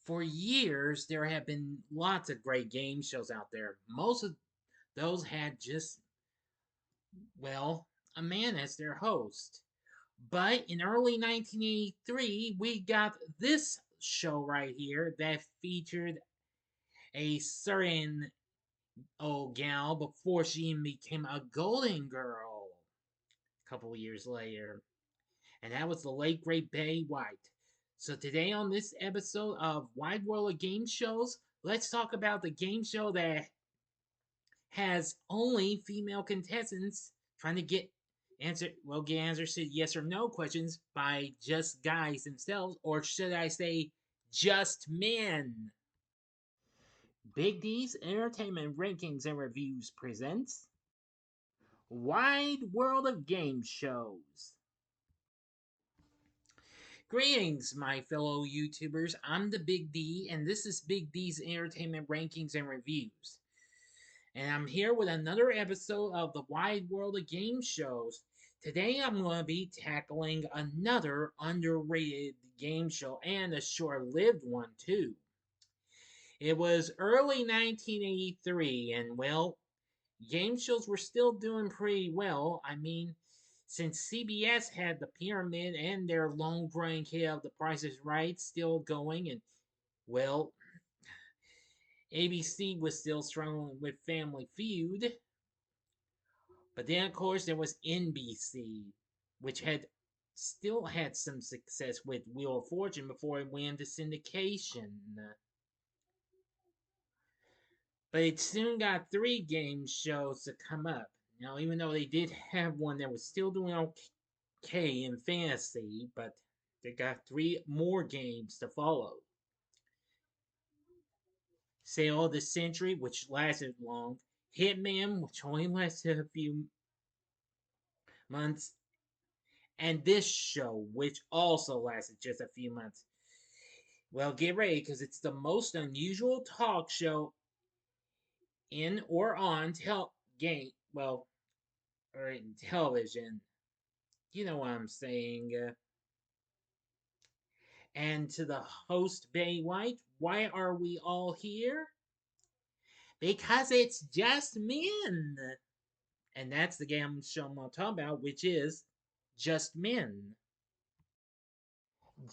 For years, there have been lots of great game shows out there. Most of those had just, well, a man as their host. But in early 1983, we got this show right here that featured a certain old gal before she even became a Golden Girl a couple years later. And that was the late great Betty White. So today on this episode of Wide World of Game Shows, let's talk about the game show that has only female contestants trying to get answers to yes or no questions by just guys themselves, or should I say just men. Big D's Entertainment Rankings and Reviews presents Wide World of Game Shows. Greetings, my fellow YouTubers. I'm the Big D, and this is Big D's Entertainment Rankings and Reviews. And I'm here with another episode of the Wide World of Game Shows. Today I'm going to be tackling another underrated game show, and a short-lived one too. It was early 1983, and well, game shows were still doing pretty well. I mean, since CBS had the Pyramid and their long running hit of The Price is Right still going, and well, ABC was still struggling with Family Feud. But then, of course, there was NBC, which had still had some success with Wheel of Fortune before it went into syndication. But it soon got three game shows to come up. Now, even though they did have one that was still doing okay in fantasy, but they got three more games to follow. Sale of the Century, which lasted long. Hitman, which only lasted a few months. And this show, which also lasted just a few months. Well, get ready, because it's the most unusual talk show in or on or in television. You know what I'm saying. And to the host, Betty White, why are we all here? Because it's just men. And that's the game show I'm going to talk about, which is Just Men.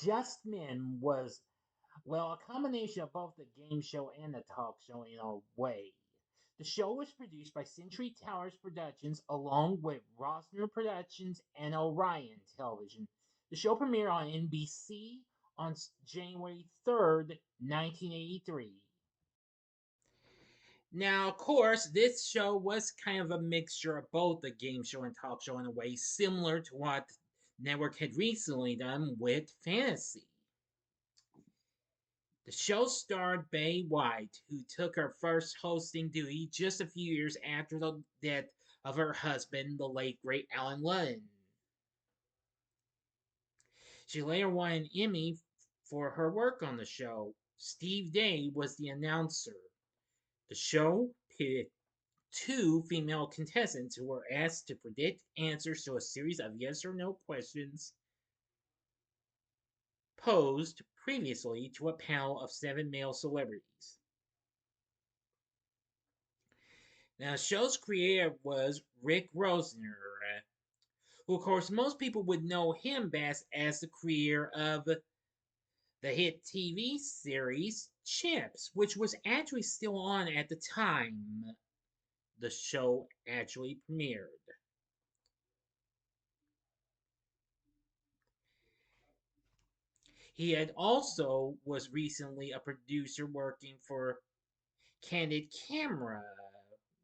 Just Men was, well, a combination of both the game show and the talk show in a way. The show was produced by Century Towers Productions along with Rosner Productions and Orion Television. The show premiered on NBC on January 3rd, 1983. Now, of course, this show was kind of a mixture of both the game show and talk show in a way similar to what network had recently done with fantasy. The show starred Betty White, who took her first hosting duty just a few years after the death of her husband, the late great Alan Ludden. She later won an Emmy for her work on the show. Steve Day was the announcer. The show pitted two female contestants who were asked to predict answers to a series of yes or no questions posed previously to a panel of seven male celebrities. Now, the show's creator was Rick Rosner, who, of course, most people would know him best as the creator of the hit TV series Chips, which was actually still on at the time the show actually premiered. He had also was recently a producer working for Candid Camera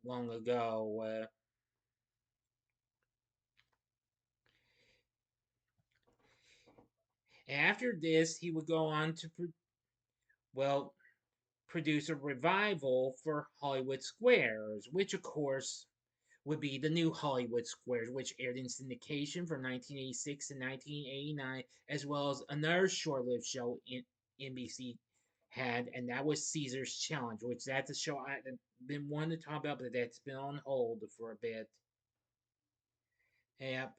long ago. After this, he would go on to produce a revival for Hollywood Squares, which of course would be the new Hollywood Squares, which aired in syndication from 1986 to 1989, as well as another short-lived show in NBC had, and that was Caesar's Challenge, which that's a show I've been wanting to talk about, but that's been on hold for a bit. Yep.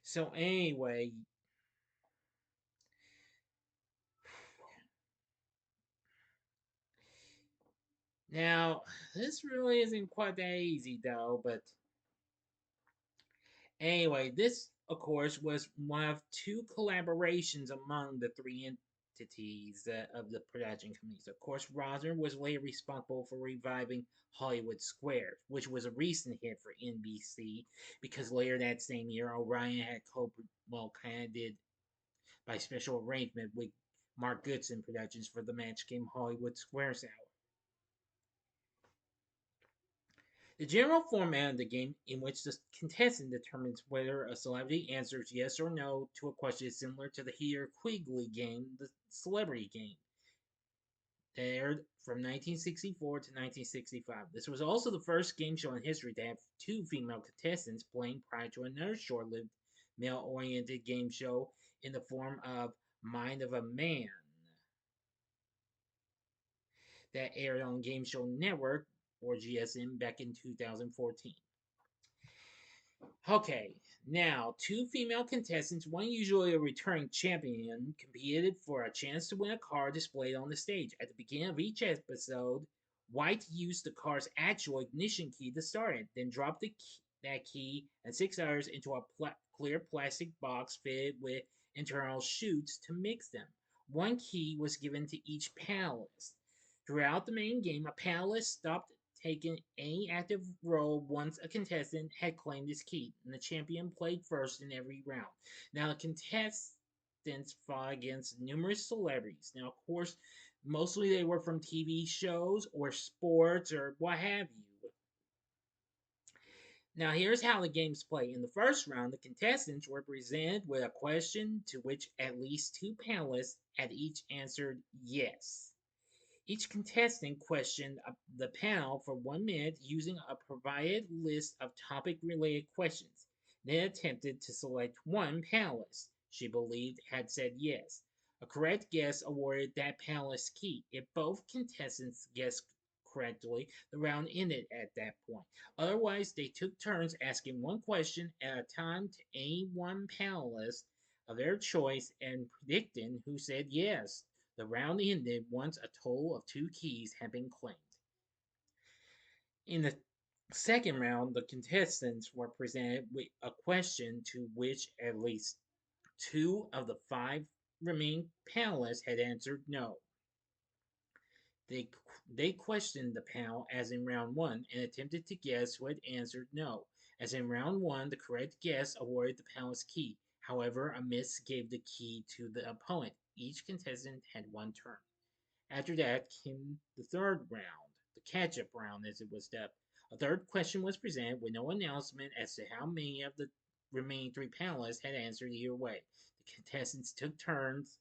So anyway, now this really isn't quite that easy though, but anyway, this, of course, was one of two collaborations among the three entities of the production companies. Of course, Rosner was later responsible for reviving Hollywood Squares, which was a recent hit for NBC because later that same year, Orion had kind of did by special arrangement with Mark Goodson Productions for the Match Game Hollywood Squares Hour. The general format of the game, in which the contestant determines whether a celebrity answers yes or no to a question, is similar to the Heater Quigley game, the Celebrity Game, that aired from 1964 to 1965. This was also the first game show in history to have two female contestants playing prior to another short lived male oriented game show in the form of Mind of a Man that aired on Game Show Network or GSM back in 2014. Okay, now two female contestants, one usually a returning champion, competed for a chance to win a car displayed on the stage. At the beginning of each episode, White used the car's actual ignition key to start it, then dropped that key and six others into a clear plastic box fitted with internal chutes to mix them. One key was given to each panelist. Throughout the main game, a panelist stopped taking any active role once a contestant had claimed his key, and the champion played first in every round. Now, the contestants fought against numerous celebrities. Now, of course, mostly they were from TV shows or sports or what have you. Now, here's how the games play. In the first round, the contestants were presented with a question to which at least two panelists had each answered yes. Each contestant questioned the panel for 1 minute using a provided list of topic related questions, then attempted to select one panelist she believed had said yes. A correct guess awarded that panelist key. If both contestants guessed correctly, the round ended at that point. Otherwise, they took turns asking one question at a time to any one panelist of their choice and predicting who said yes. The round ended once a total of two keys had been claimed. In the second round, the contestants were presented with a question to which at least two of the five remaining panelists had answered no. They, they questioned the panel as in round one and attempted to guess who had answered no. As in round one, the correct guess awarded the panelist key. However, a miss gave the key to the opponent. Each contestant had one turn. After that came the third round, the catch up round as it was dubbed. A third question was presented with no announcement as to how many of the remaining three panelists had answered either way. The contestants took turns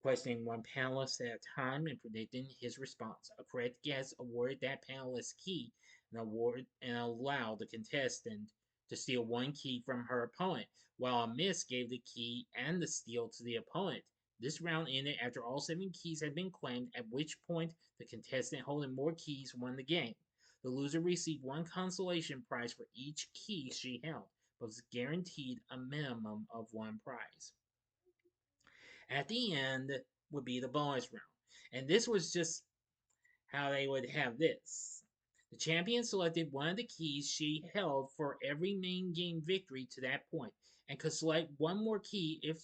questioning one panelist at a time and predicting his response. A correct guess awarded that panelist key and allowed the contestant to steal one key from her opponent, while a miss gave the key and the steal to the opponent. This round ended after all 7 keys had been claimed, at which point the contestant holding more keys won the game. The loser received one consolation prize for each key she held, but was guaranteed a minimum of one prize. At the end would be the bonus round. And this was just how they would have this. The champion selected one of the keys she held for every main game victory to that point, and could select one more key if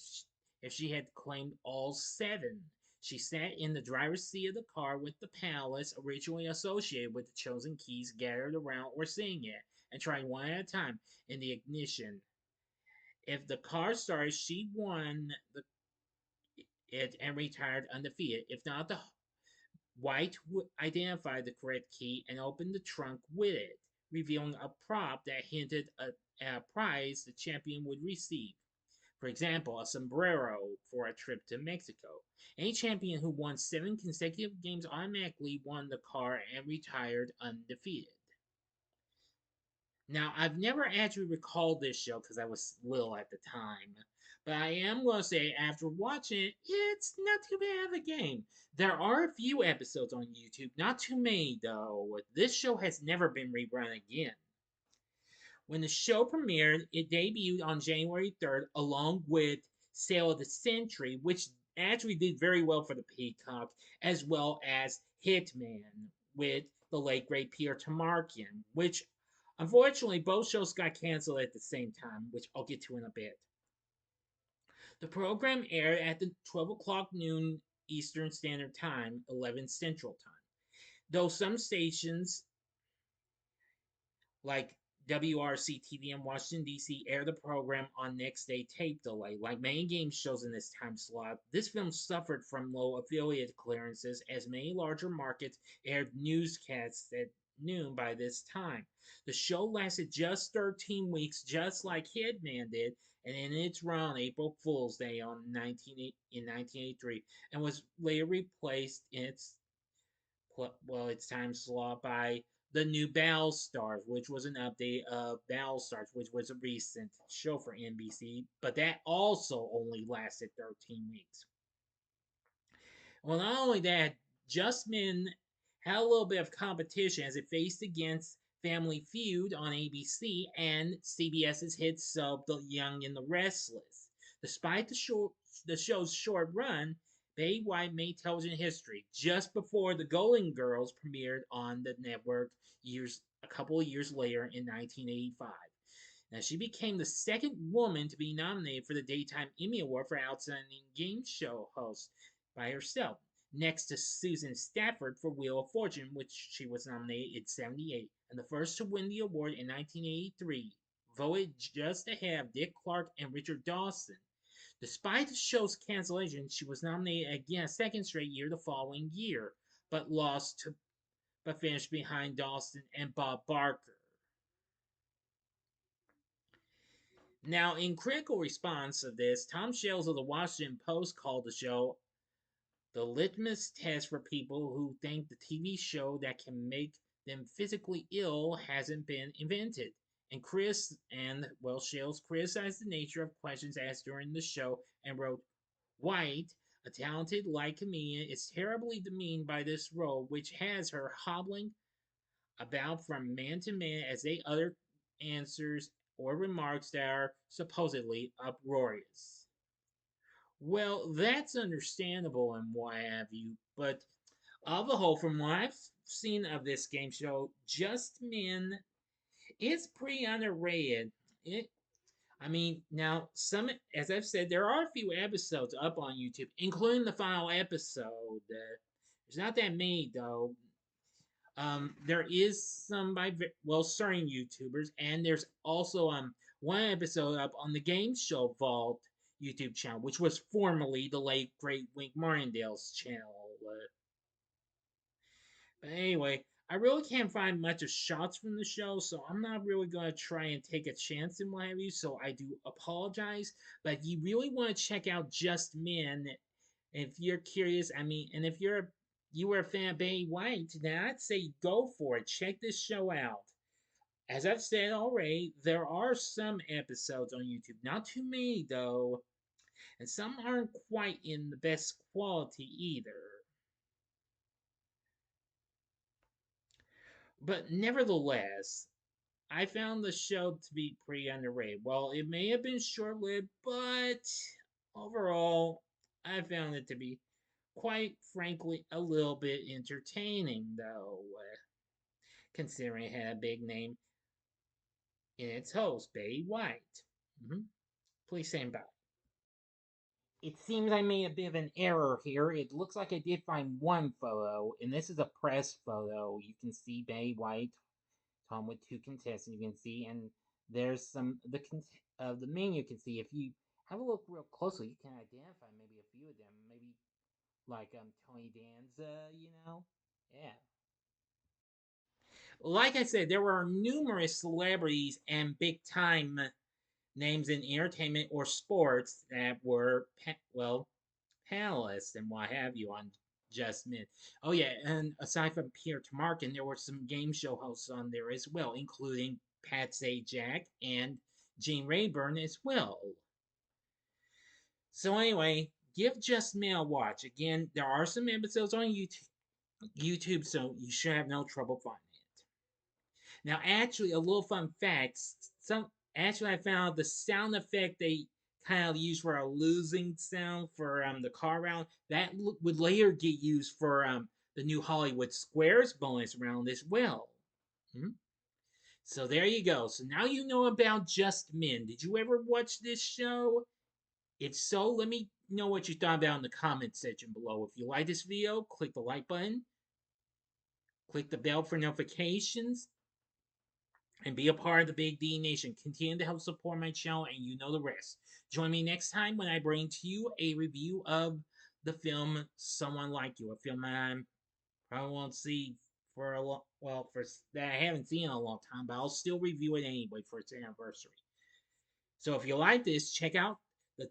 she had claimed all 7. She sat in the driver's seat of the car with the panelists originally associated with the chosen keys gathered around or sitting it, and trying one at a time in the ignition. If the car started, she won it and retired undefeated. If not, the White would identify the correct key and open the trunk with it, revealing a prop that hinted at a prize the champion would receive. For example, a sombrero for a trip to Mexico. Any champion who won 7 consecutive games automatically won the car and retired undefeated. Now, I've never actually recalled this show because I was little at the time, but I am going to say after watching it, it's not too bad of a game. There are a few episodes on YouTube, not too many though. This show has never been rerun again. When the show premiered, it debuted on January 3rd, along with Sale of the Century, which actually did very well for the Peacock, as well as Hitman with the late great Peter Tamarkian, which unfortunately both shows got canceled at the same time, which I'll get to in a bit. The program aired at the 12 o'clock noon Eastern Standard Time, 11 Central Time. Though some stations like WRC-TV in Washington, D.C. air the program on next day tape delay. Like many game shows in this time slot, this film suffered from low affiliate clearances as many larger markets aired newscasts at noon by this time. The show lasted just 13 weeks, just like Hitman did, and in its run April Fool's Day in 1983, and was later replaced in its time slot by the new Battle Stars, which was an update of Battle Stars, which was a recent show for NBC, but that also only lasted 13 weeks. Well, not only that, Just Men had a little bit of competition as it faced against Family Feud on ABC and CBS's hit sub The Young and the Restless. Despite the show's short run, Betty White made television history just before The Golden Girls premiered on the network a couple of years later in 1985. Now, she became the second woman to be nominated for the Daytime Emmy Award for Outstanding Game Show Host by herself, next to Susan Stafford for Wheel of Fortune, which she was nominated in '78, and the first to win the award in 1983, voted just ahead of Dick Clark and Richard Dawson. Despite the show's cancellation, she was nominated again a second straight year the following year, but finished behind Dawson and Bob Barker. Now, in critical response to this, Tom Shales of the Washington Post called the show the litmus test for people who think the TV show that can make them physically ill hasn't been invented. Shales criticized the nature of questions asked during the show and wrote, White, a talented light comedian, is terribly demeaned by this role, which has her hobbling about from man to man as they utter answers or remarks that are supposedly uproarious. Well, that's understandable and what have you, but on the whole, from what I've seen of this game show, Just Men is pretty underrated. Now as I've said, there are a few episodes up on YouTube, including the final episode. There's not that many though. There is some by certain YouTubers, and there's also one episode up on the Game Show Vault YouTube channel, which was formerly the late great Wink Martindale's channel. But anyway, I really can't find much of shots from the show, so I'm not really gonna try and take a chance and what have you. So I do apologize. But if you really want to check out Just Men, if you're curious, and if you were a fan of Betty White, then I'd say go for it. Check this show out. As I've said already, there are some episodes on YouTube, not too many though, and some aren't quite in the best quality either. But nevertheless, I found the show to be pretty underrated. Well, it may have been short lived, but overall, I found it to be quite frankly a little bit entertaining, though, considering it had a big name in its host, Betty White. Mm-hmm. Please stand by. It seems I made a bit of an error here. It looks like I did find one photo, and this is a press photo. You can see Betty White, Tom with two contestants. You can see, and there's some the menu. You can see if you have a look real closely, you can identify maybe a few of them. Maybe like Tony Danza, yeah. Like I said, there were numerous celebrities and big time names in entertainment or sports that were panelists and what have you on Just Men. Oh yeah, and aside from Peter Tamarkin, there were some game show hosts on there as well, including Pat Sajak and Gene Rayburn as well. So anyway, give Just Men a watch. Again, there are some episodes on YouTube, so you should have no trouble finding it. Now, actually, a little fun fact: some actually I found the sound effect they kind of used for a losing sound for the car round that would later get used for the new Hollywood Squares bonus round as well. Hmm? So there you go. So now you know about Just Men. Did you ever watch this show? If so, let me know what you thought about in the comment section below. If you like this video, click the like button, click the bell for notifications, and be a part of the Big D Nation. Continue to help support my channel, and you know the rest. Join me next time when I bring to you a review of the film Someone Like You, a film I probably won't see for a long, well, for that I haven't seen in a long time, but I'll still review it anyway for its anniversary. So if you like this, check out the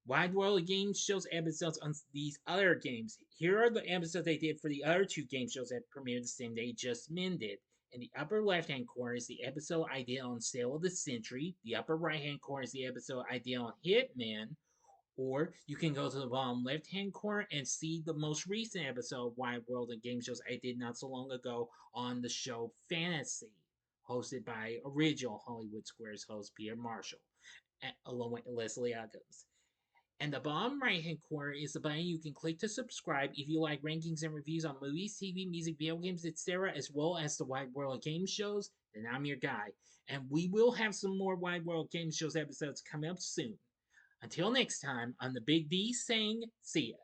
Wide World of Game Shows episodes on these other games. Here are the episodes they did for the other two game shows that premiered the same day Just Men did. In the upper left hand corner is the episode I did on Sale of the Century. The upper right hand corner is the episode I did on Hitman. Or you can go to the bottom left hand corner and see the most recent episode of Wide World of Game Shows I did not so long ago on the show Fantasy, hosted by original Hollywood Squares host Peter Marshall, along with Leslie Uggams. And the bottom right hand corner is the button you can click to subscribe if you like rankings and reviews on movies, TV, music, video games, etc., as well as the Wide World of Game Shows. Then I'm your guy. And we will have some more Wide World Game Shows episodes coming up soon. Until next time, I'm the Big D saying, see ya.